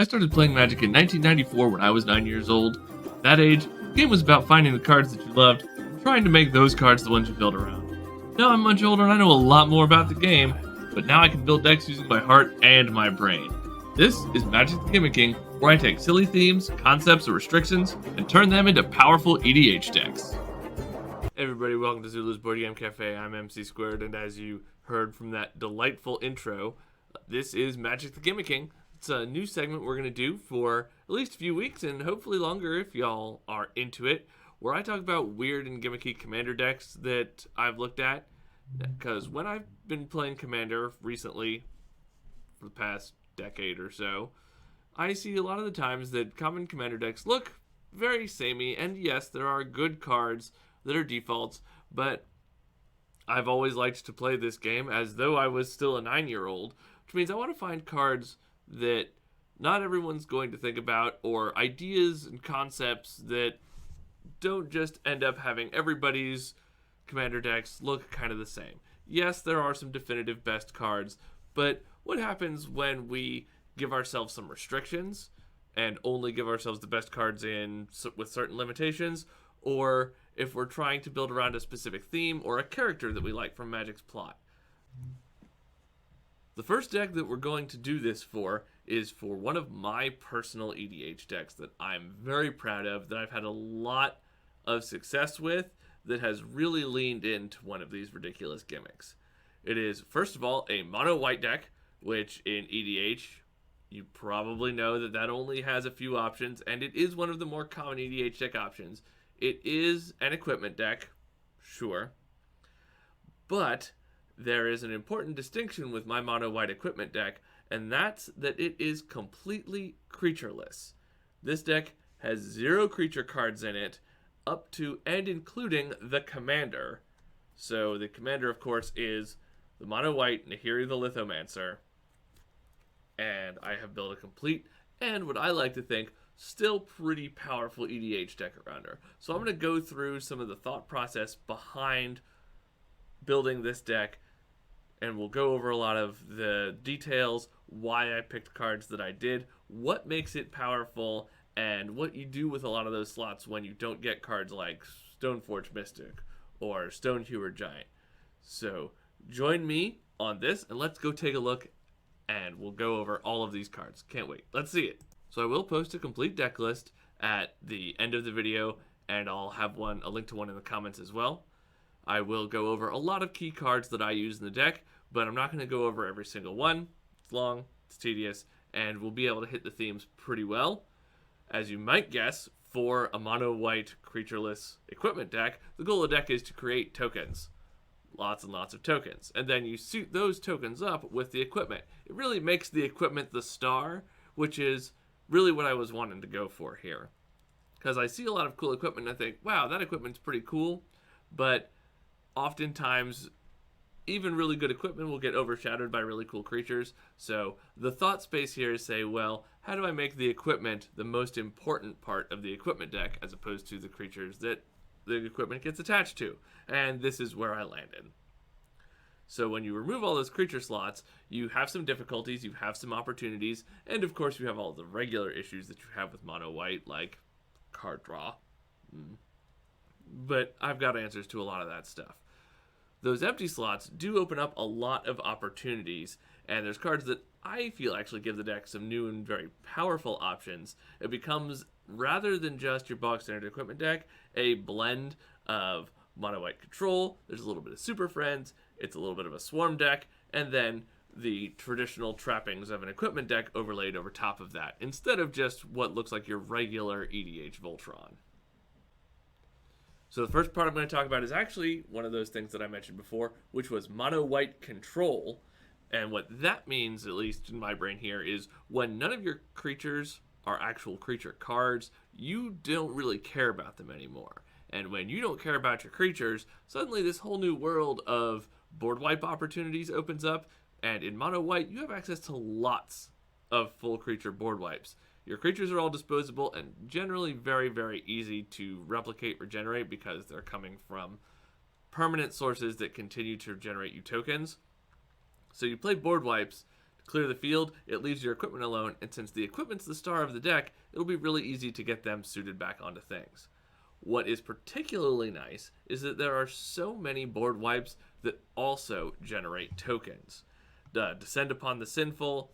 I started playing Magic in 1994 when I was 9 years old. At that age, the game was about finding the cards that you loved and trying to make those cards the ones you build around. Now I'm much older and I know a lot more about the game, but now I can build decks using my heart and my brain. This is Magic the Gimmicking, where I take silly themes, concepts, or restrictions and turn them into powerful EDH decks. Hey everybody, welcome to Zulu's Board Game Cafe. I'm MC Squared, and as you heard from that delightful intro, this is Magic the Gimmicking. It's a new segment we're going to do for at least a few weeks, and hopefully longer if y'all are into it, where I talk about weird and gimmicky commander decks that I've looked at. Because when I've been playing Commander recently, for the past decade or so, I see a lot of the times that common Commander decks look very samey, and yes, there are good cards that are defaults, but I've always liked to play this game as though I was still a 9-year-old, which means I want to find cards that not everyone's going to think about, or ideas and concepts that don't just end up having everybody's Commander decks look kind of the same. Yes, there are some definitive best cards, but what happens when we give ourselves some restrictions and only give ourselves the best cards with certain limitations, or if we're trying to build around a specific theme or a character that we like from Magic's plot? The first deck that we're going to do this for is for one of my personal EDH decks that I'm very proud of, that I've had a lot of success with, that has really leaned into one of these ridiculous gimmicks. It is, first of all, a mono white deck, which in EDH, you probably know that that only has a few options, and it is one of the more common EDH deck options. It is an equipment deck, sure, but there is an important distinction with my mono white equipment deck, and that's that it is completely creatureless. This deck has 0 creature cards in it, up to and including the commander. So the commander, of course, is the mono white Nahiri the Lithomancer, and I have built a complete, and what I like to think, still pretty powerful EDH deck around her. So I'm going to go through some of the thought process behind building this deck, and we'll go over a lot of the details, why I picked cards that I did, what makes it powerful, and what you do with a lot of those slots when you don't get cards like Stoneforge Mystic or Stonehewer Giant. So join me on this, and let's go take a look, and we'll go over all of these cards. Can't wait. Let's see it. So I will post a complete deck list at the end of the video, and I'll have a link to one in the comments as well. I will go over a lot of key cards that I use in the deck, but I'm not going to go over every single one. It's long, it's tedious, and we'll be able to hit the themes pretty well. As you might guess, for a mono-white creatureless equipment deck, the goal of the deck is to create tokens. Lots and lots of tokens. And then you suit those tokens up with the equipment. It really makes the equipment the star, which is really what I was wanting to go for here. Because I see a lot of cool equipment and I think, wow, that equipment's pretty cool. But oftentimes, even really good equipment will get overshadowed by really cool creatures. So the thought space here is say, well, how do I make the equipment the most important part of the equipment deck as opposed to the creatures that the equipment gets attached to? And this is where I landed. So when you remove all those creature slots, you have some difficulties, you have some opportunities, and of course you have all the regular issues that you have with mono white, like card draw. But I've got answers to a lot of that stuff. Those empty slots do open up a lot of opportunities, and there's cards that I feel actually give the deck some new and very powerful options. It becomes, rather than just your box standard equipment deck, a blend of mono white control, there's a little bit of Super Friends, it's a little bit of a swarm deck, and then the traditional trappings of an equipment deck overlaid over top of that, instead of just what looks like your regular EDH Voltron. So the first part I'm going to talk about is actually one of those things that I mentioned before, which was mono-white control. And what that means, at least in my brain here, is when none of your creatures are actual creature cards, you don't really care about them anymore. And when you don't care about your creatures, suddenly this whole new world of board wipe opportunities opens up. And in mono-white, you have access to lots of full creature board wipes. Your creatures are all disposable and generally very, very easy to replicate or generate because they're coming from permanent sources that continue to generate you tokens. So you play board wipes clear the field, it leaves your equipment alone, and since the equipment's the star of the deck, it'll be really easy to get them suited back onto things. What is particularly nice is that there are so many board wipes that also generate tokens. Descend Upon the Sinful,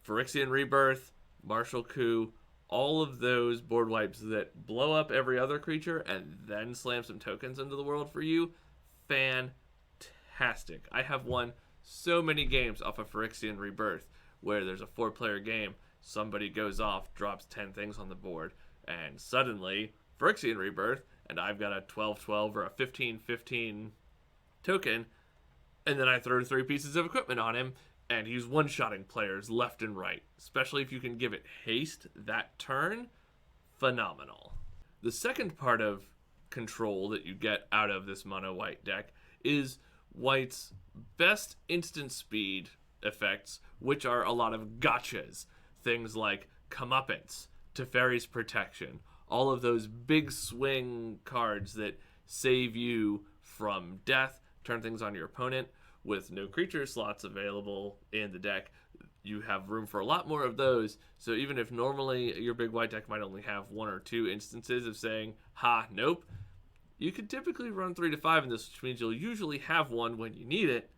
Phyrexian Rebirth, Martial Coup, all of those board wipes that blow up every other creature and then slam some tokens into the world for you, fantastic. I have won so many games off of Phyrexian Rebirth where there's a 4-player game, somebody goes off, drops 10 things on the board, and suddenly Phyrexian Rebirth, and I've got a 12-12 or a 15-15 token, and then I throw 3 pieces of equipment on him, and he's one-shotting players left and right. Especially if you can give it haste that turn, phenomenal. The second part of control that you get out of this mono-white deck is white's best instant speed effects, which are a lot of gotchas. Things like Comeuppance, Teferi's Protection, all of those big swing cards that save you from death, turn things on your opponent. With no creature slots available in the deck, you have room for a lot more of those. So even if normally your big white deck might only have 1 or 2 instances of saying, ha, nope, you could typically run 3 to 5 in this, which means you'll usually have one when you need it,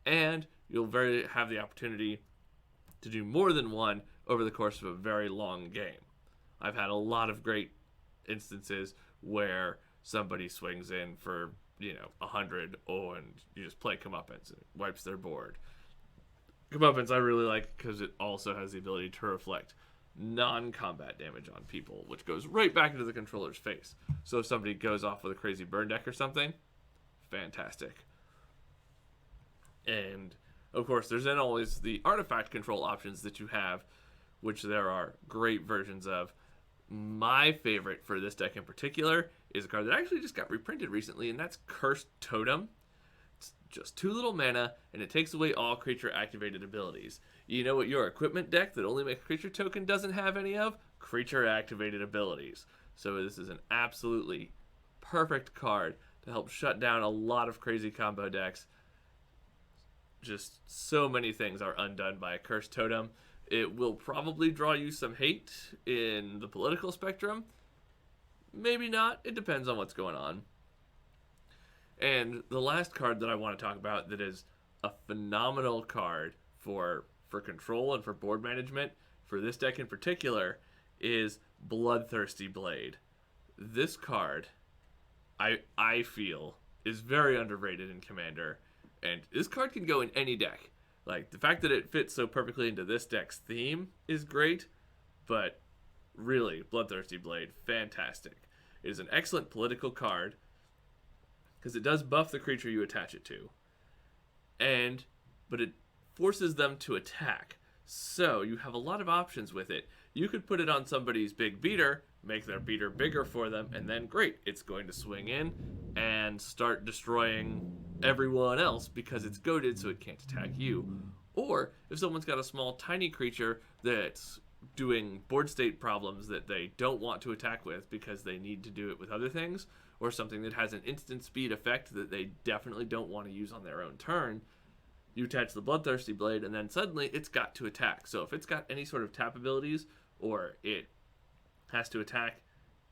and you'll have the opportunity to do more than one over the course of a very long game. I've had a lot of great instances where somebody swings in for 100, and you just play Comeuppance, and it wipes their board. Comeuppance I really like because it also has the ability to reflect non-combat damage on people, which goes right back into the controller's face. So if somebody goes off with a crazy burn deck or something, fantastic. And of course, there's then always the artifact control options that you have, which there are great versions of. My favorite for this deck in particular is a card that actually just got reprinted recently, and that's Cursed Totem. It's just 2 little mana, and it takes away all creature activated abilities. You know what your equipment deck that only makes a creature token doesn't have any of? Creature activated abilities. So this is an absolutely perfect card to help shut down a lot of crazy combo decks. Just so many things are undone by a Cursed Totem. It will probably draw you some hate in the political spectrum. Maybe not. It depends on what's going on. And the last card that I want to talk about that is a phenomenal card for control and for board management, for this deck in particular, is Bloodthirsty Blade. This card, I feel, is very underrated in Commander. And this card can go in any deck. Like, the fact that it fits so perfectly into this deck's theme is great, but really, Bloodthirsty Blade, fantastic. It is an excellent political card, because it does buff the creature you attach it to. But it forces them to attack. So, you have a lot of options with it. You could put it on somebody's big beater, make their beater bigger for them, and then great, it's going to swing in and start destroying everyone else because it's goaded so it can't attack you. Or if someone's got a small tiny creature that's doing board state problems that they don't want to attack with because they need to do it with other things, or something that has an instant speed effect that they definitely don't want to use on their own turn, you attach the Bloodthirsty Blade and then suddenly it's got to attack. So if it's got any sort of tap abilities, or it has to attack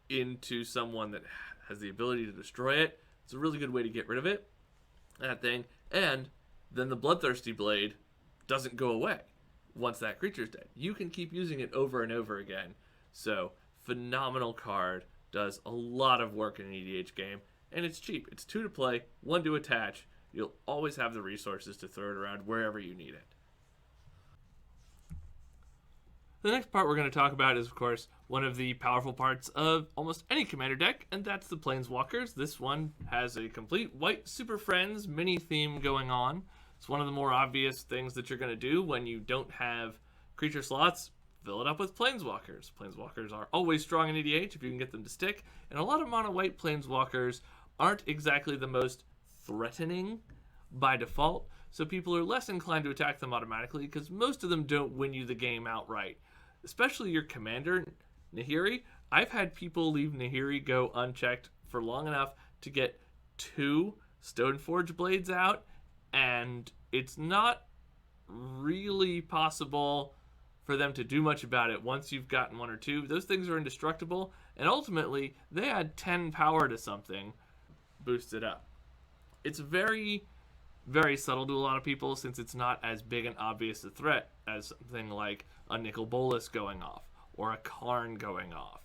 into someone that has the ability to destroy it, it's a really good way to get rid of it, that thing. And then the Bloodthirsty Blade doesn't go away once that creature's dead. You can keep using it over and over again. So, phenomenal card, does a lot of work in an EDH game, and it's cheap. It's 2 to play, 1 to attach. You'll always have the resources to throw it around wherever you need it. The next part we're going to talk about is, of course, one of the powerful parts of almost any Commander deck, and that's the Planeswalkers. This one has a complete white Super Friends mini theme going on. It's one of the more obvious things that you're going to do when you don't have creature slots. Fill it up with Planeswalkers. Planeswalkers are always strong in EDH if you can get them to stick, and a lot of mono-white Planeswalkers aren't exactly the most threatening by default, so people are less inclined to attack them automatically because most of them don't win you the game outright. Especially your commander, Nahiri. I've had people leave Nahiri go unchecked for long enough to get 2 Stoneforge Blades out, and it's not really possible for them to do much about it once you've gotten one or two. Those things are indestructible, and ultimately, they add 10 power to something, boost it up. It's very, very subtle to a lot of people since it's not as big and obvious a threat as something like a Nicol Bolas going off or a Karn going off,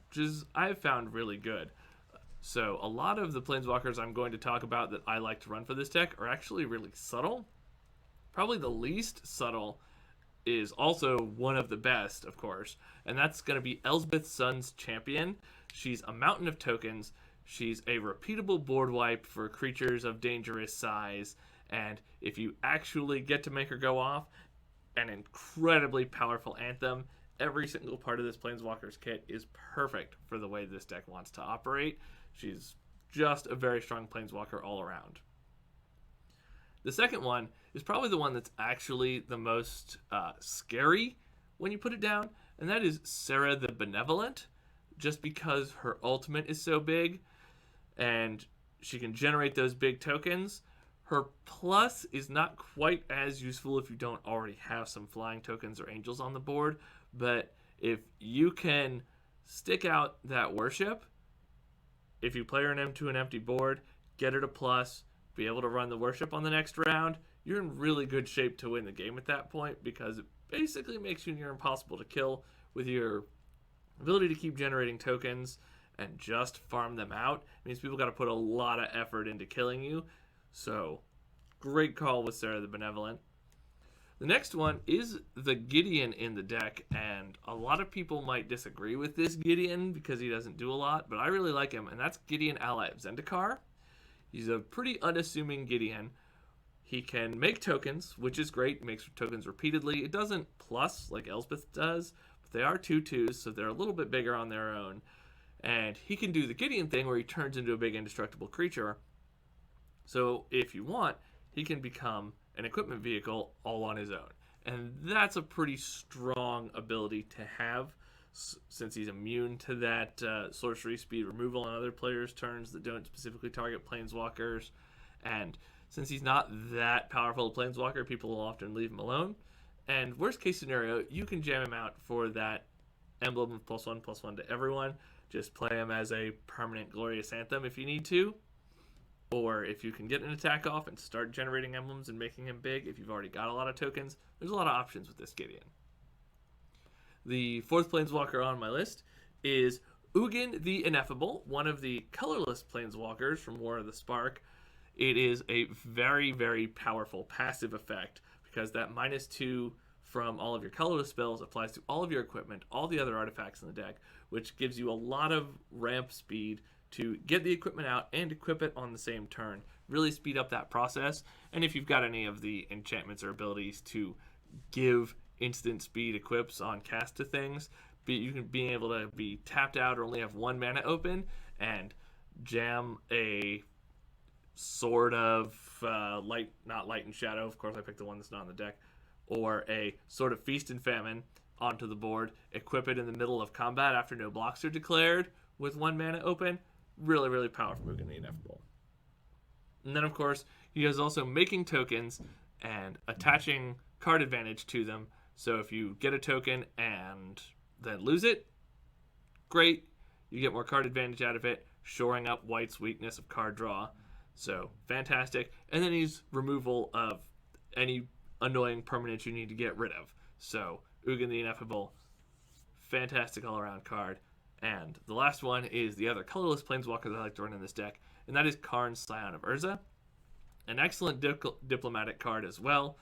which is, I've found really good. So a lot of the Planeswalkers I'm going to talk about that I like to run for this deck are actually really subtle. Probably the least subtle is also one of the best, of course, and that's going to be Elspeth Sun's Champion. She's a mountain of tokens. She's a repeatable board wipe for creatures of dangerous size, and if you actually get to make her go off, an incredibly powerful anthem. Every single part of this Planeswalker's kit is perfect for the way this deck wants to operate. She's just a very strong Planeswalker all around. The second one is probably the one that's actually the most scary when you put it down, and that is Serra the Benevolent, just because her ultimate is so big, and she can generate those big tokens. Her plus is not quite as useful if you don't already have some flying tokens or angels on the board, but if you can stick out that worship, if you play her into an empty board, get her to plus, be able to run the worship on the next round, you're in really good shape to win the game at that point, because it basically makes you near impossible to kill with your ability to keep generating tokens and just farm them out. It means people got to put a lot of effort into killing you. So, great call with Serra the Benevolent. The next one is the Gideon in the deck, and a lot of people might disagree with this Gideon because he doesn't do a lot, but I really like him, and that's Gideon Ally of Zendikar. He's a pretty unassuming Gideon. He can make tokens, which is great. He makes tokens repeatedly. It doesn't plus like Elspeth does, but they are 2/2s, so they're a little bit bigger on their own. And he can do the Gideon thing where he turns into a big indestructible creature. So if you want, he can become an equipment vehicle all on his own. And that's a pretty strong ability to have, since he's immune to that sorcery speed removal on other players' turns that don't specifically target Planeswalkers. And since he's not that powerful a Planeswalker, people will often leave him alone. And worst case scenario, you can jam him out for that emblem of +1/+1 to everyone. Just play him as a permanent Glorious Anthem if you need to. Or if you can get an attack off and start generating emblems and making him big, if you've already got a lot of tokens, there's a lot of options with this Gideon. The fourth Planeswalker on my list is Ugin the Ineffable, one of the colorless Planeswalkers from War of the Spark. It is a very, very powerful passive effect because that -2 from all of your colorless spells applies to all of your equipment, all the other artifacts in the deck, which gives you a lot of ramp speed to get the equipment out and equip it on the same turn. Really speed up that process. And if you've got any of the enchantments or abilities to give instant speed equips on cast to things, you can be able to be tapped out or only have 1 mana open and jam a Sword of not Light and Shadow, of course I picked the one that's not on the deck, or a Sword of Feast and Famine onto the board, equip it in the middle of combat after no blocks are declared with 1 mana open. Really, really powerful Ugin the Ineffable. And then, of course, he is also making tokens and attaching card advantage to them. So if you get a token and then lose it, great. You get more card advantage out of it, shoring up White's weakness of card draw. So, fantastic. And then he's removal of any annoying permanents you need to get rid of. So, Ugin the Ineffable, fantastic all-around card. And the last one is the other colorless Planeswalker that I like to run in this deck, and that is Karn's Scion of Urza. An excellent diplomatic card as well.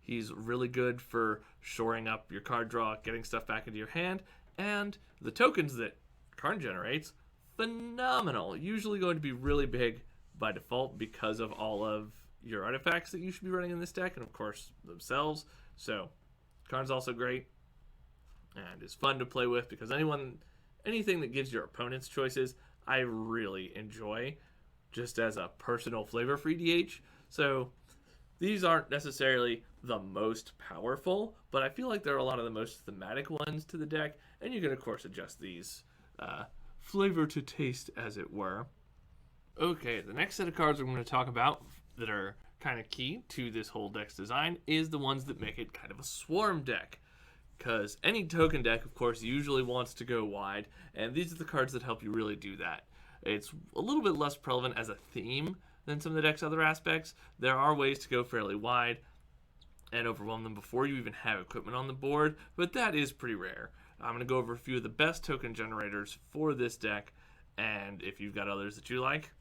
He's really good for shoring up your card draw, getting stuff back into your hand, and the tokens that Karn generates, phenomenal. Usually going to be really big by default because of all of your artifacts that you should be running in this deck, and of course themselves. So Karn's also great and is fun to play with because anything that gives your opponents choices, I really enjoy just as a personal flavor for EDH. So these aren't necessarily the most powerful, but I feel like they're a lot of the most thematic ones to the deck, and you can of course adjust these flavor to taste, as it were. Okay, the next set of cards we're going to talk about that are kind of key to this whole deck's design is the ones that make it kind of a swarm deck. Because any token deck, of course, usually wants to go wide, and these are the cards that help you really do that. It's a little bit less prevalent as a theme than some of the deck's other aspects. There are ways to go fairly wide and overwhelm them before you even have equipment on the board, but that is pretty rare. I'm going to go over a few of the best token generators for this deck, and if you've got others that you like,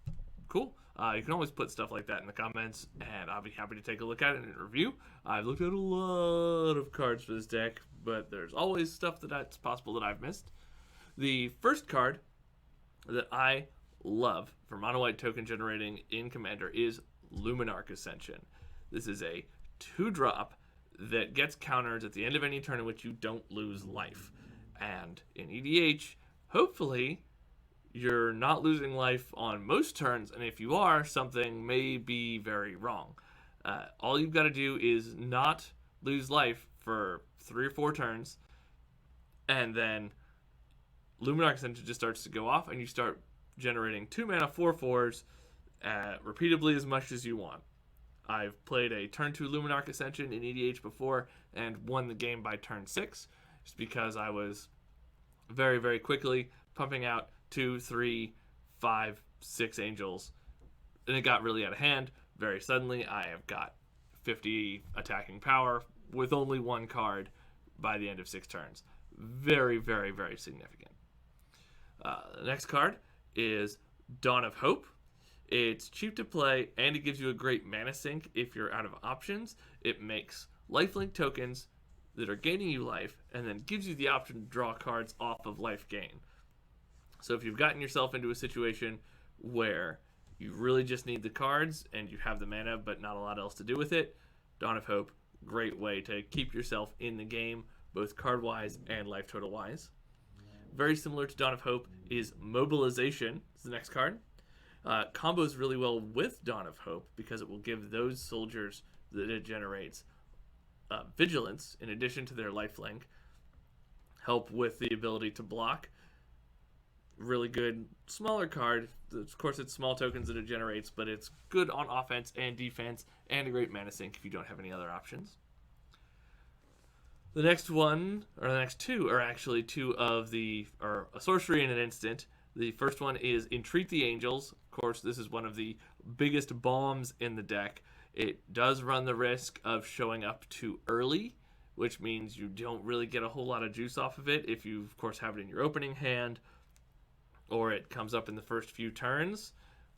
cool. You can always put stuff like that in the comments, and I'll be happy to take a look at it and review. I've looked at a lot of cards for this deck, but there's always stuff that's possible that I've missed. The first card that I love for mono white token generating in Commander is Luminarch Ascension. This is a 2-drop that gets counters at the end of any turn in which you don't lose life. And in EDH, hopefully you're not losing life on most turns, and if you are, something may be very wrong. All you've got to do is not lose life for 3 or 4 turns, and then Luminarch Ascension just starts to go off, and you start generating 2 mana 4/4s repeatedly as much as you want. I've played a turn 2 Luminarch Ascension in EDH before and won the game by turn 6, just because I was very, very quickly pumping out 2, 3, 5, 6 angels, and it got really out of hand. Very suddenly, I have got 50 attacking power with only 1 card by the end of 6 turns. Very, very, very significant. The next card is Dawn of Hope. It's cheap to play, and it gives you a great mana sink if you're out of options. It makes lifelink tokens that are gaining you life, and then gives you the option to draw cards off of life gain. So if you've gotten yourself into a situation where you really just need the cards and you have the mana but not a lot else to do with it, Dawn of Hope, great way to keep yourself in the game, both card-wise and life total-wise. Very similar to Dawn of Hope is Mobilization. It's the next card. Combos really well with Dawn of Hope because it will give those soldiers that it generates vigilance in addition to their lifelink, help with the ability to block. Really good smaller card. Of course, it's small tokens that it generates, but it's good on offense and defense, and a great mana sink if you don't have any other options. The next one, or the next two, are actually a sorcery and an instant. The first one is Entreat the Angels. Of course, this is one of the biggest bombs in the deck. It does run the risk of showing up too early, which means you don't really get a whole lot of juice off of it if you, of course, have it in your opening hand, or it comes up in the first few turns,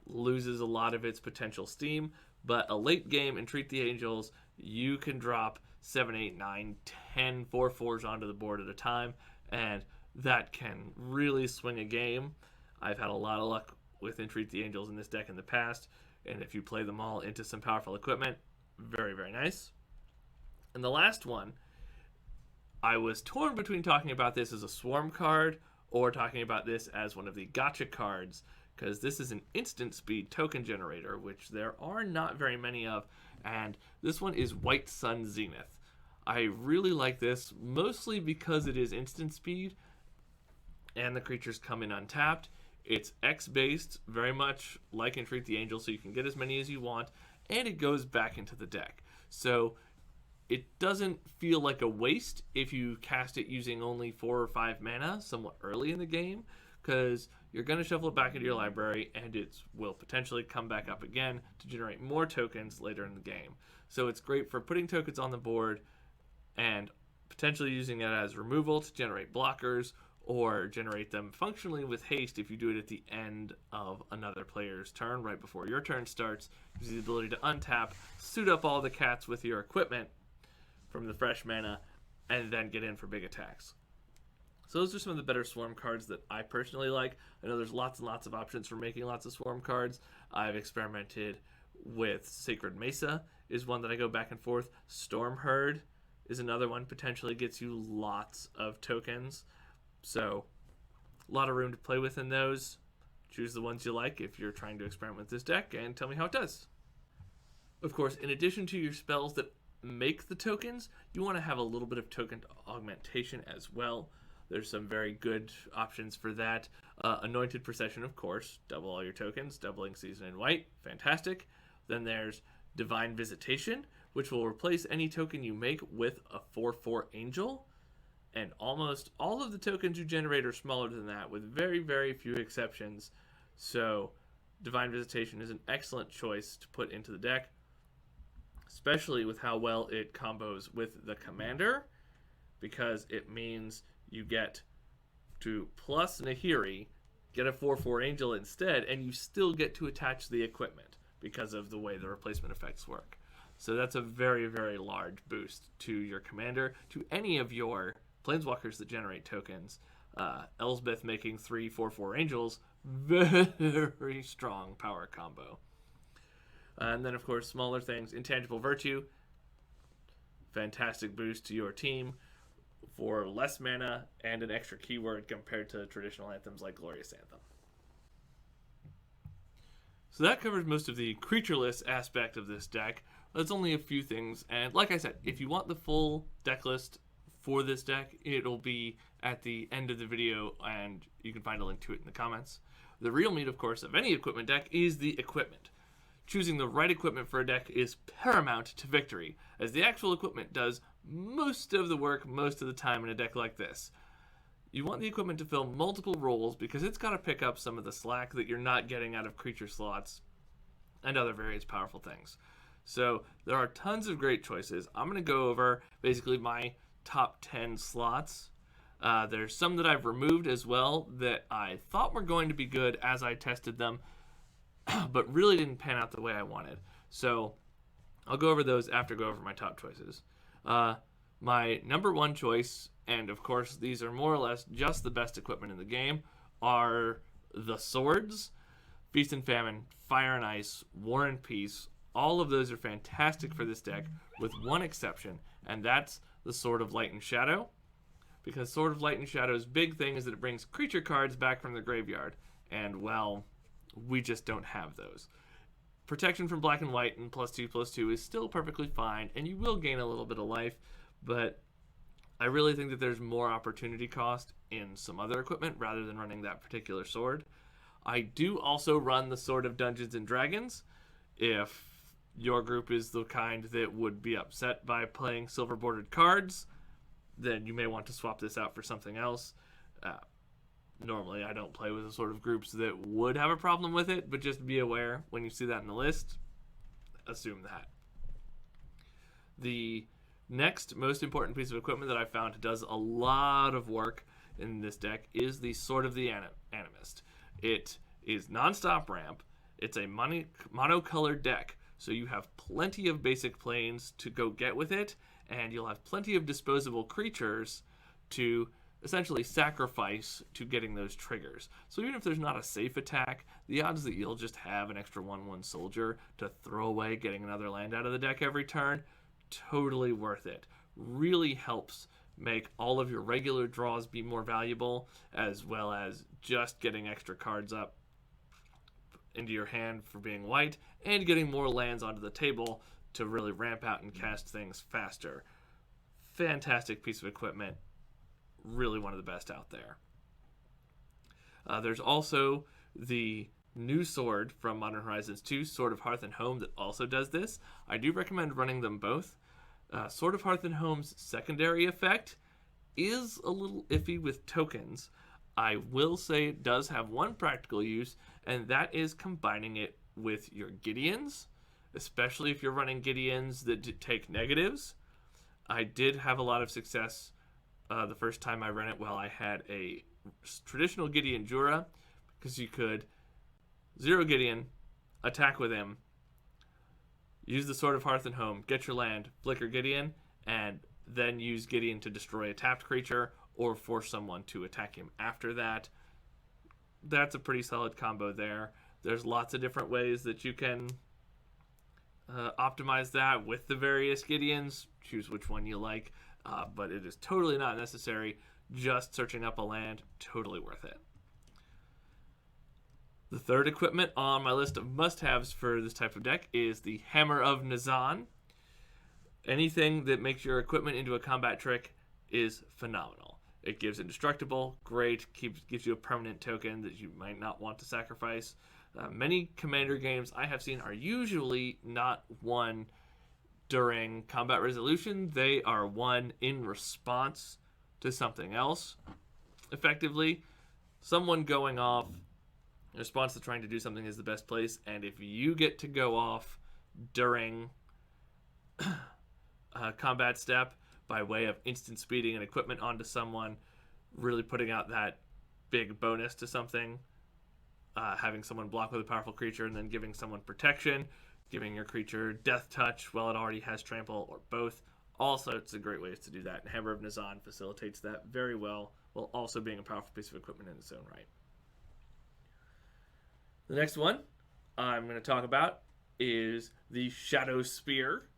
loses a lot of its potential steam. But a late game Entreat the Angels, you can drop 7, 8, 9, 10 4/4s onto the board at a time, and that can really swing a game. I've had a lot of luck with Entreat the Angels in this deck in the past, and if you play them all into some powerful equipment, very, very nice. And the last one, I was torn between talking about this as a swarm card or talking about this as one of the gotcha cards, because this is an instant speed token generator, which there are not very many of, and this one is White Sun Zenith. I really like this, mostly because it is instant speed, and the creatures come in untapped. It's X-based, very much like Entreat the Angel, so you can get as many as you want, and it goes back into the deck. So it doesn't feel like a waste if you cast it using only 4 or 5 mana somewhat early in the game, because you're going to shuffle it back into your library, and it will potentially come back up again to generate more tokens later in the game. So it's great for putting tokens on the board and potentially using it as removal to generate blockers, or generate them functionally with haste if you do it at the end of another player's turn, right before your turn starts. It gives you the ability to untap, suit up all the cats with your equipment from the fresh mana, and then get in for big attacks. So those are some of the better swarm cards that I personally like. I know there's lots and lots of options for making lots of swarm cards. I've experimented with Sacred Mesa is one that I go back and forth. Storm Herd is another one, potentially gets you lots of tokens. So a lot of room to play with in those. Choose the ones you like if you're trying to experiment with this deck, and tell me how it does. Of course, in addition to your spells that make the tokens, you want to have a little bit of token augmentation as well. There's some very good options for that. Anointed Procession, of course, double all your tokens, doubling Season in White, fantastic. Then there's Divine Visitation, which will replace any token you make with a 4/4 Angel. And almost all of the tokens you generate are smaller than that, with very, very few exceptions. So Divine Visitation is an excellent choice to put into the deck, especially with how well it combos with the Commander, because it means you get to plus Nahiri, get a 4/4 Angel instead, and you still get to attach the equipment because of the way the replacement effects work. So that's a very, very large boost to your Commander, to any of your Planeswalkers that generate tokens. Elsbeth making 3 4/4 Angels, very strong power combo. And then, of course, smaller things. Intangible Virtue, fantastic boost to your team for less mana and an extra keyword compared to traditional anthems like Glorious Anthem. So that covers most of the creatureless aspect of this deck. That's only a few things. And like I said, if you want the full deck list for this deck, it'll be at the end of the video, and you can find a link to it in the comments. The real meat, of course, of any equipment deck is the equipment. Choosing the right equipment for a deck is paramount to victory, as the actual equipment does most of the work most of the time in a deck like this. You want the equipment to fill multiple roles because it's got to pick up some of the slack that you're not getting out of creature slots and other various powerful things. So there are tons of great choices. I'm going to go over basically my top 10 slots. There's some that I've removed as well that I thought were going to be good as I tested them, but really didn't pan out the way I wanted. So I'll go over those after I go over my top choices. My number one choice, and of course these are more or less just the best equipment in the game, are the swords. Feast and Famine, Fire and Ice, War and Peace. All of those are fantastic for this deck, with one exception, and that's the Sword of Light and Shadow. Because Sword of Light and Shadow's big thing is that it brings creature cards back from the graveyard, and, well, we just don't have those. Protection from black and white and +2/+2 is still perfectly fine, and you will gain a little bit of life, but I really think that there's more opportunity cost in some other equipment rather than running that particular sword. I do also run the Sword of Dungeons and Dragons. If your group is the kind that would be upset by playing silver bordered cards, then you may want to swap this out for something else. Normally I don't play with the sort of groups that would have a problem with it, but just be aware when you see that in the list, assume that. The next most important piece of equipment that I found does a lot of work in this deck is the Sword of the Animist. It is non-stop ramp. It's a monocolored deck, so you have plenty of basic planes to go get with it, and you'll have plenty of disposable creatures to essentially sacrifice to getting those triggers. So even if there's not a safe attack, the odds that you'll just have an extra 1/1 soldier to throw away getting another land out of the deck every turn, totally worth it. Really helps make all of your regular draws be more valuable, as well as just getting extra cards up into your hand for being white, and getting more lands onto the table to really ramp out and cast things faster. Fantastic piece of equipment. Really one of the best out there. There's also the new sword from Modern Horizons 2, Sword of Hearth and Home, that also does this. I do recommend running them both. Sword of Hearth and Home's secondary effect is a little iffy with tokens. I will say it does have one practical use, and that is combining it with your Gideons, especially if you're running Gideons that take negatives. I did have a lot of success the first time I ran it while I had a traditional Gideon Jura, because you could 0 Gideon, attack with him, use the Sword of Hearth and Home, get your land, flicker Gideon, and then use Gideon to destroy a tapped creature or force someone to attack him after that. That's a pretty solid combo there. There's lots of different ways that you can optimize that with the various Gideons. Choose which one you like, but it is totally not necessary. Just searching up a land, totally worth it. The third equipment on my list of must-haves for this type of deck is the Hammer of Nazan. Anything that makes your equipment into a combat trick is phenomenal. It gives indestructible, great, gives you a permanent token that you might not want to sacrifice. Many commander games I have seen are usually not won during combat resolution. They are won in response to something else. Effectively, someone going off in response to trying to do something is the best place, and if you get to go off during a combat step by way of instant speeding and equipment onto someone, really putting out that big bonus to something, having someone block with a powerful creature and then giving someone protection, giving your creature death touch while it already has trample, or both. All sorts of great ways to do that. And Hammer of Nazan facilitates that very well, while also being a powerful piece of equipment in its own right. The next one I'm going to talk about is the Shadow Spear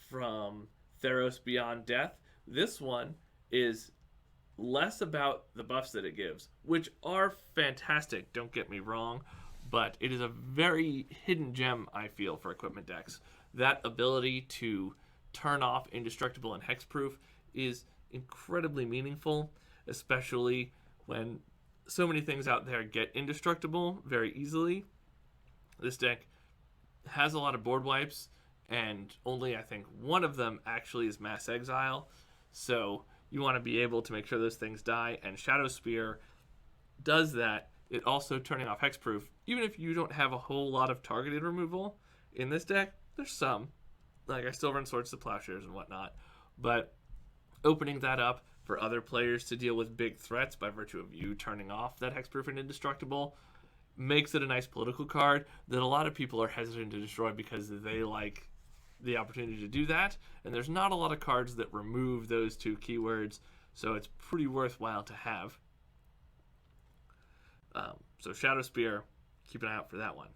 from Theros Beyond Death. This one is less about the buffs that it gives, which are fantastic, don't get me wrong, but it is a very hidden gem, I feel, for equipment decks. That ability to turn off indestructible and hexproof is incredibly meaningful, especially when so many things out there get indestructible very easily. This deck has a lot of board wipes, and only I think one of them actually is Mass Exile, so you want to be able to make sure those things die, and Shadow Spear does that. It also turning off hexproof. Even if you don't have a whole lot of targeted removal in this deck, there's some. Like, I still run Swords to Plowshares and whatnot, but opening that up for other players to deal with big threats by virtue of you turning off that hexproof and indestructible makes it a nice political card that a lot of people are hesitant to destroy because they like the opportunity to do that, and there's not a lot of cards that remove those two keywords, so it's pretty worthwhile to have. So Shadow Spear, keep an eye out for that one.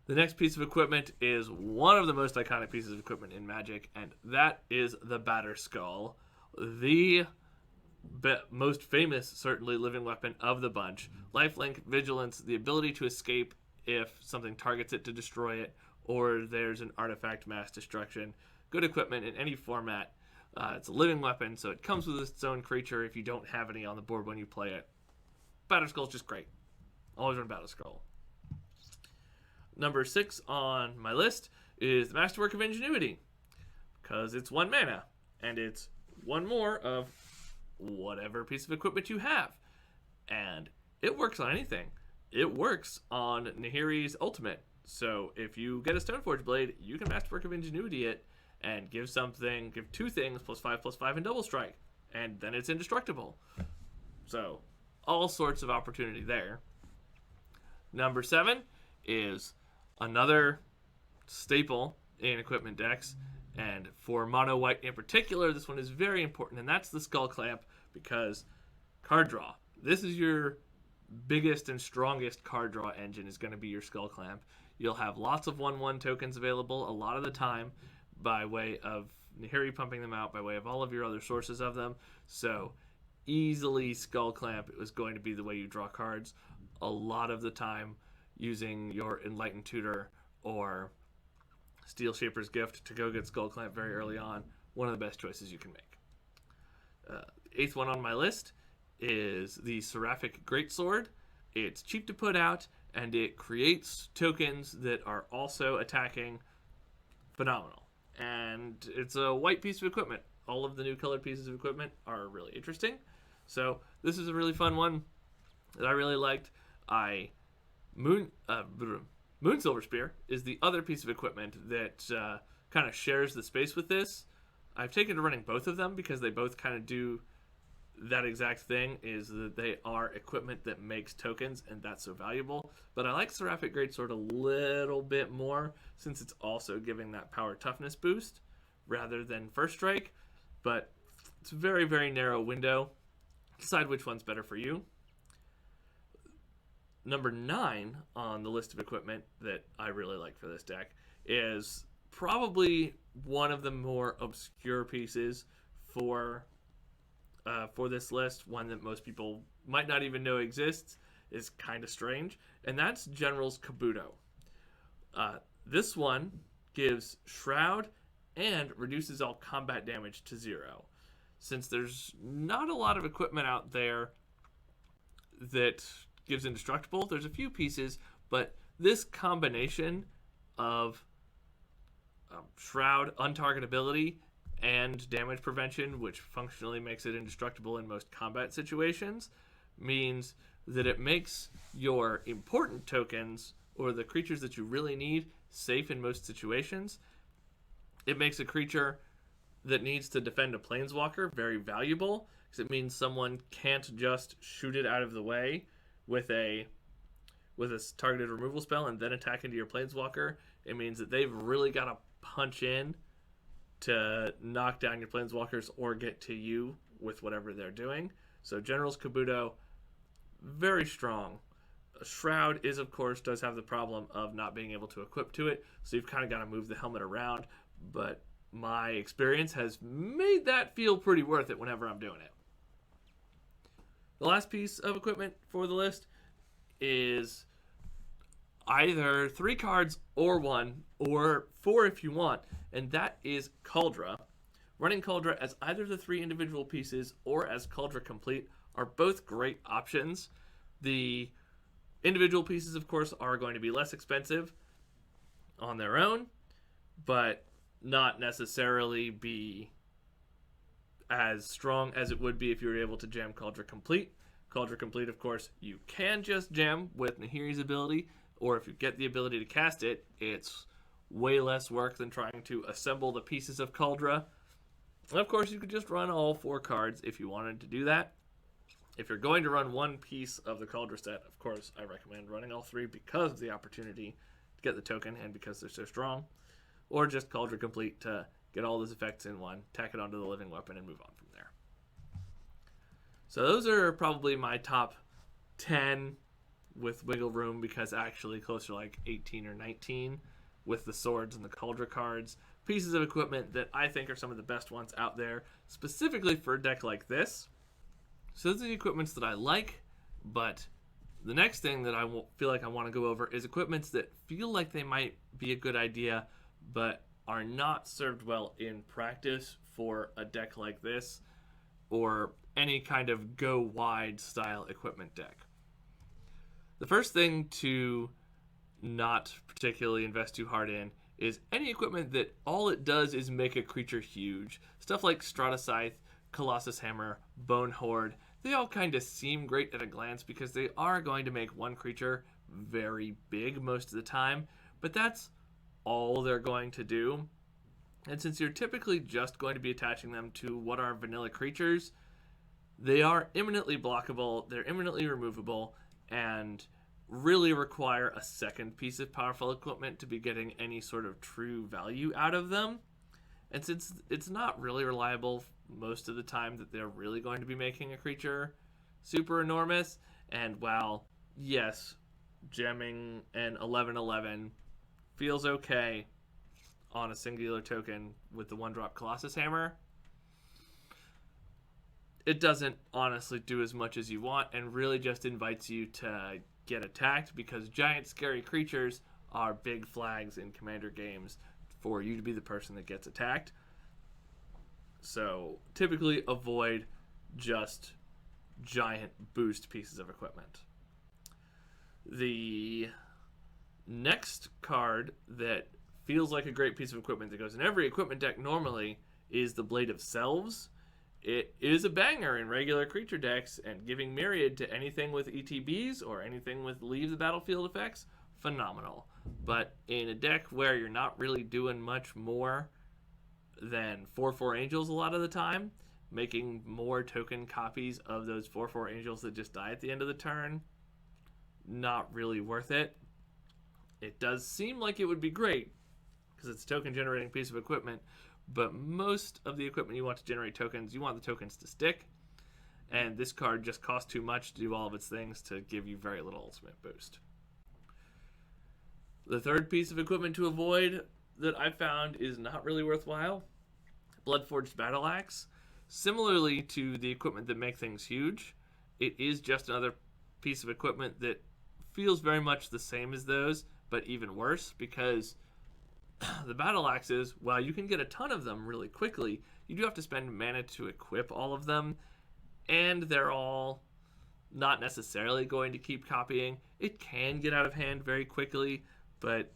The next piece of equipment is one of the most iconic pieces of equipment in Magic, and that is the Batterskull, the most famous, certainly, living weapon of the bunch. Lifelink, Vigilance, the ability to escape if something targets it to destroy it, or there's an artifact mass destruction. Good equipment in any format. It's a living weapon, so it comes with its own creature if you don't have any on the board when you play it. Batterskull's just great. Always run Batterskull. Number 6 on my list is the Masterwork of Ingenuity, because it's 1 mana, and it's one more of whatever piece of equipment you have. And it works on anything. It works on Nahiri's ultimate. So if you get a Stoneforge Blade, you can Masterwork of Ingenuity it and give 2 things +5/+5 and double strike, and then it's indestructible. So all sorts of opportunity there. Number 7 is another staple in equipment decks, and for mono white in particular, this one is very important, and that's the Skull Clamp, because card draw. This is your biggest and strongest card draw engine, is going to be your Skull Clamp. You'll have lots of 1/1 tokens available a lot of the time by way of Nahiri pumping them out, by way of all of your other sources of them. So easily Skull Clamp is going to be the way you draw cards a lot of the time, using your Enlightened Tutor or Steel Shaper's Gift to go get Skull Clamp very early on. One of the best choices you can make. 8th one on my list is the Seraphic Greatsword. It's cheap to put out, and it creates tokens that are also attacking. Phenomenal. And it's a white piece of equipment. All of the new colored pieces of equipment are really interesting. So this is a really fun one that I really liked. Moon Silver Spear is the other piece of equipment that kind of shares the space with this. I've taken to running both of them because they both kind of do that exact thing, is that they are equipment that makes tokens, and that's so valuable. But I like Seraphic Greatsword a little bit more, since it's also giving that power toughness boost rather than First Strike. But it's a very, very narrow window. Decide which one's better for you. Number 9 on the list of equipment that I really like for this deck is probably one of the more obscure pieces for this list, one that most people might not even know exists, is kind of strange, and that's General's Kabuto. This one gives Shroud and reduces all combat damage to 0. Since there's not a lot of equipment out there that gives indestructible. There's a few pieces, but this combination of Shroud, untargetability, and damage prevention, which functionally makes it indestructible in most combat situations, means that it makes your important tokens, or the creatures that you really need, safe in most situations. It makes a creature that needs to defend a Planeswalker very valuable, because it means someone can't just shoot it out of the way with a targeted removal spell and then attack into your Planeswalker. It means that they've really got to punch in to knock down your Planeswalkers or get to you with whatever they're doing. So General's Kabuto, very strong. Shroud is, of course, does have the problem of not being able to equip to it, so you've kind of got to move the helmet around, but my experience has made that feel pretty worth it whenever I'm doing it. The last piece of equipment for the list is either 3 cards or 1, or 4 if you want, and that is Cauldron. Running Cauldron as either the 3 individual pieces or as Cauldron Complete are both great options. The individual pieces, of course, are going to be less expensive on their own, but not necessarily be as strong as it would be if you were able to jam Cauldron Complete. Cauldron Complete, of course, you can just jam with Nahiri's ability, or if you get the ability to cast it, it's way less work than trying to assemble the pieces of Cauldron. And of course, you could just run all 4 cards if you wanted to do that. If you're going to run one piece of the Cauldron set, of course, I recommend running all 3 because of the opportunity to get the token and because they're so strong. Or just Cauldron Complete to get all those effects in one, tack it onto the living weapon, and move on from there. So those are probably my top 10 with wiggle room, because actually closer to like 18 or 19 with the swords and the Cauldron cards. Pieces of equipment that I think are some of the best ones out there, specifically for a deck like this. So those are the equipments that I like, but the next thing that I feel like I want to go over is equipments that feel like they might be a good idea, but are not served well in practice for a deck like this, or any kind of go wide style equipment deck. The first thing to not particularly invest too hard in is any equipment that all it does is make a creature huge. Stuff like Strata Scythe, Colossus Hammer, Bone Horde, they all kind of seem great at a glance because they are going to make one creature very big most of the time, but that's all they're going to do. And since you're typically just going to be attaching them to what are vanilla creatures, they are imminently blockable, they're imminently removable, and really require a second piece of powerful equipment to be getting any sort of true value out of them. And since it's not really reliable most of the time that they're really going to be making a creature super enormous, and while, yes, gemming an 11/11 feels okay on a singular token with the 1-drop Colossus Hammer, it doesn't honestly do as much as you want, and really just invites you to get attacked, because giant scary creatures are big flags in Commander games for you to be the person that gets attacked. So typically avoid just giant boost pieces of equipment. The next card that feels like a great piece of equipment that goes in every equipment deck normally is the Blade of Selves. It is a banger in regular creature decks, and giving Myriad to anything with ETBs or anything with Leave the Battlefield effects, phenomenal. But in a deck where you're not really doing much more than 4/4 Angels a lot of the time, making more token copies of those 4/4 Angels that just die at the end of the turn, not really worth it. It does seem like it would be great because it's a token generating piece of equipment, but most of the equipment you want to generate tokens, you want the tokens to stick, and this card just costs too much to do all of its things to give you very little ultimate boost. The third piece of equipment to avoid that I found is not really worthwhile: Bloodforged Battle Axe. Similarly to the equipment that make things huge, it is just another piece of equipment that feels very much the same as those, but even worse, because the battle axes, while you can get a ton of them really quickly, you do have to spend mana to equip all of them, and they're all not necessarily going to keep copying. It can get out of hand very quickly, but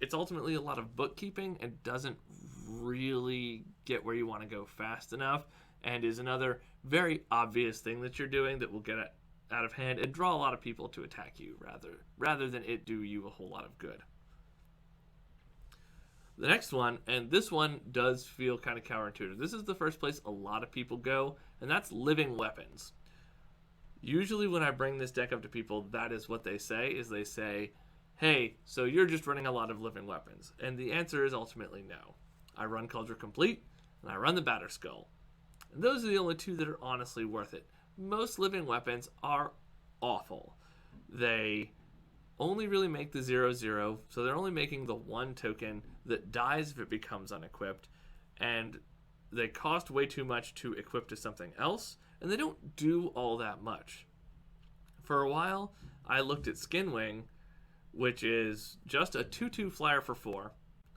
it's ultimately a lot of bookkeeping and doesn't really get where you want to go fast enough, and is another very obvious thing that you're doing that will get it out of hand and draw a lot of people to attack you rather than it do you a whole lot of good. The next one, and this one does feel kind of counterintuitive. This is the first place a lot of people go, and that's living weapons. Usually when I bring this deck up to people, that is what they say, hey, so you're just running a lot of living weapons. And the answer is ultimately no. I run Cauldron Complete, and I run the Batterskull. And those are the only two that are honestly worth it. Most living weapons are awful. They only really make the 0/0, so they're only making the one token that dies if it becomes unequipped, and they cost way too much to equip to something else, and they don't do all that much. For a while, I looked at Skinwing, which is just a 2/2 flyer for 4,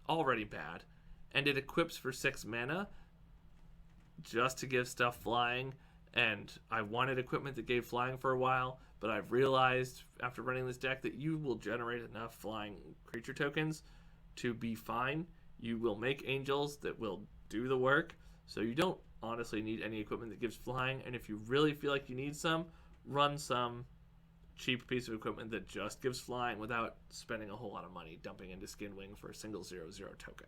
already bad, and it equips for 6 mana just to give stuff flying, and I wanted equipment that gave flying for a while, but I've realized after running this deck that you will generate enough flying creature tokens to be fine. You will make angels that will do the work, so you don't honestly need any equipment that gives flying, and if you really feel like you need some, run some cheap piece of equipment that just gives flying without spending a whole lot of money dumping into Skinwing for a single 0/0 token.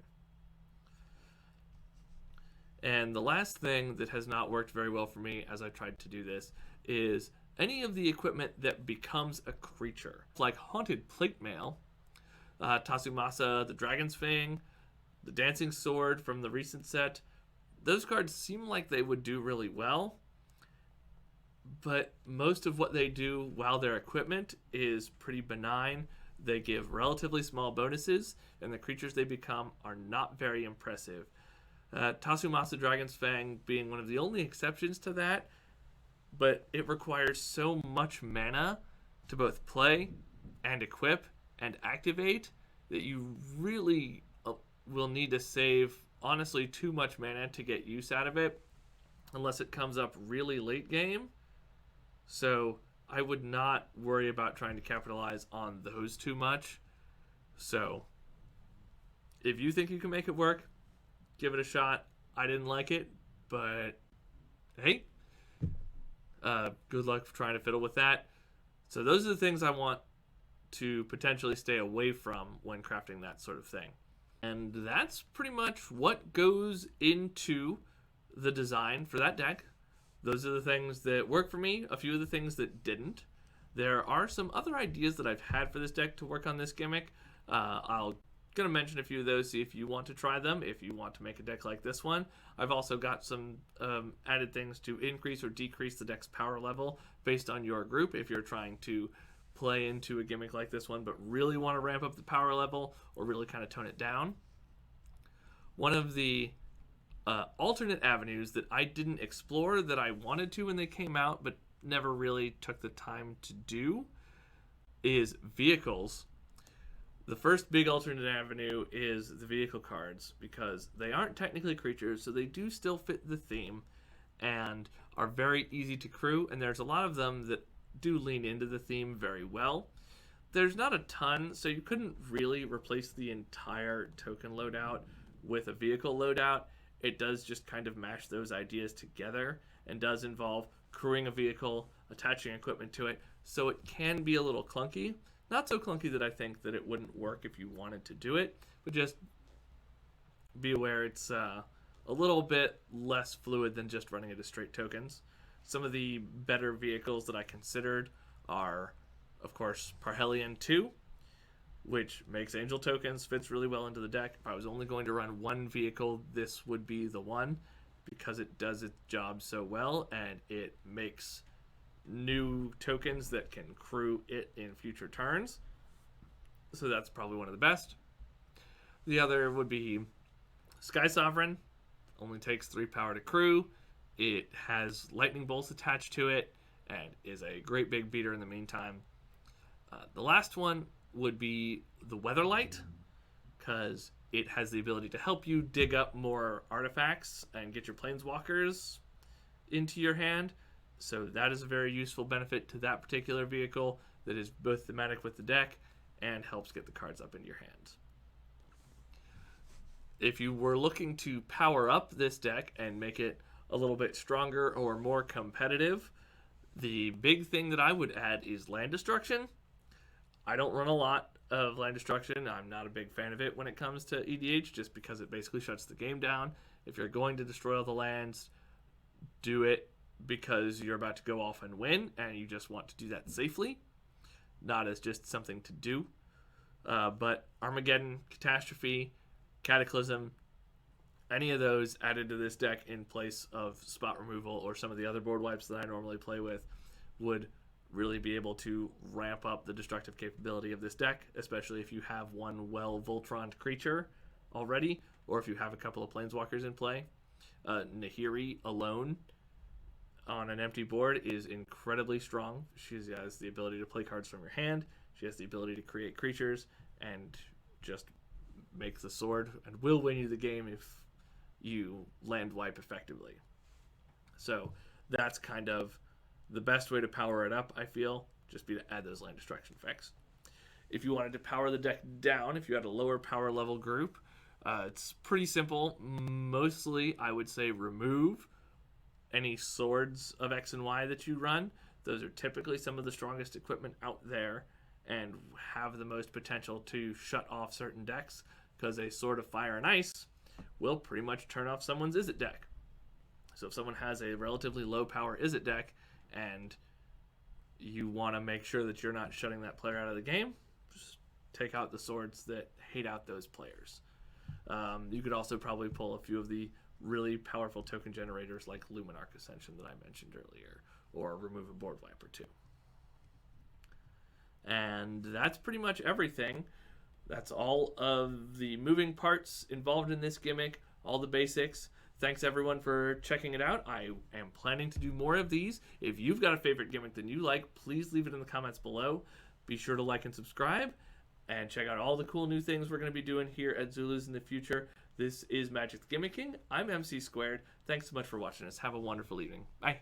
And the last thing that has not worked very well for me as I tried to do this is any of the equipment that becomes a creature. Like Haunted Plate Mail, Tatsumasa, the Dragon's Fang, the Dancing Sword from the recent set. Those cards seem like they would do really well, but most of what they do while they're equipment is pretty benign. They give relatively small bonuses, and the creatures they become are not very impressive. Tatsumasa Dragon's Fang being one of the only exceptions to that, but it requires so much mana to both play and equip and activate that you really will need to save, honestly, too much mana to get use out of it unless it comes up really late game. So I would not worry about trying to capitalize on those too much. So if you think you can make it work, give it a shot. I didn't like it, but hey, good luck trying to fiddle with that. So those are the things I want to potentially stay away from when crafting that sort of thing. And that's pretty much what goes into the design for that deck. Those are the things that work for me, a few of the things that didn't. There are some other ideas that I've had for this deck to work on this gimmick. I'll going to mention a few of those, see if you want to try them, if you want to make a deck like this one. I've also got some added things to increase or decrease the deck's power level based on your group if you're trying to play into a gimmick like this one but really want to ramp up the power level or really kind of tone it down. One of the alternate avenues that I didn't explore that I wanted to when they came out but never really took the time to do is vehicles. The first big alternate avenue is the vehicle cards, because they aren't technically creatures, so they do still fit the theme and are very easy to crew, and there's a lot of them that do lean into the theme very well. There's not a ton, so you couldn't really replace the entire token loadout with a vehicle loadout. It does just kind of mash those ideas together and does involve crewing a vehicle, attaching equipment to it, so it can be a little clunky. Not so clunky that I think that it wouldn't work if you wanted to do it, but just be aware it's a little bit less fluid than just running it as straight tokens. Some of the better vehicles that I considered are, of course, Parhelion 2, which makes angel tokens, fits really well into the deck. If I was only going to run one vehicle, this would be the one, because it does its job so well, and it makes new tokens that can crew it in future turns. So that's probably one of the best. The other would be Sky Sovereign. Only takes 3 power to crew. It has lightning bolts attached to it and is a great big beater in the meantime. The last one would be the Weatherlight, because it has the ability to help you dig up more artifacts and get your Planeswalkers into your hand. So that is a very useful benefit to that particular vehicle that is both thematic with the deck and helps get the cards up into your hands. If you were looking to power up this deck and make it a little bit stronger or more competitive, the big thing that I would add is land destruction. I don't run a lot of land destruction. I'm not a big fan of it when it comes to EDH, just because it basically shuts the game down. If you're going to destroy all the lands, do it because you're about to go off and win, and you just want to do that safely, not as just something to do. But Armageddon, Catastrophe, Cataclysm, any of those added to this deck in place of spot removal or some of the other board wipes that I normally play with would really be able to ramp up the destructive capability of this deck, especially if you have one well-Voltroned creature already, or if you have a couple of Planeswalkers in play. Nahiri alone on an empty board is incredibly strong. She has the ability to play cards from your hand. She has the ability to create creatures and just make the sword, and will win you the game if you land wipe effectively. So that's kind of the best way to power it up, I feel, just be to add those land destruction effects. If you wanted to power the deck down, if you had a lower power level group, it's pretty simple. Mostly, I would say remove any swords of X and Y that you run. Those are typically some of the strongest equipment out there and have the most potential to shut off certain decks, because a Sword of Fire and Ice will pretty much turn off someone's Izzet deck. So if someone has a relatively low power Izzet deck and you want to make sure that you're not shutting that player out of the game, just take out the swords that hate out those players. You could also probably pull a few of the really powerful token generators like Luminarch Ascension that I mentioned earlier, or remove a board wipe or two. And that's pretty much everything. That's all of the moving parts involved in this gimmick, all the basics. Thanks everyone for checking it out. I am planning to do more of these. If you've got a favorite gimmick that you like, please leave it in the comments below. Be sure to like and subscribe, and check out all the cool new things we're going to be doing here at Zulus in the future. This is Magic the Gimmicking. I'm MC Squared. Thanks so much for watching us. Have a wonderful evening. Bye.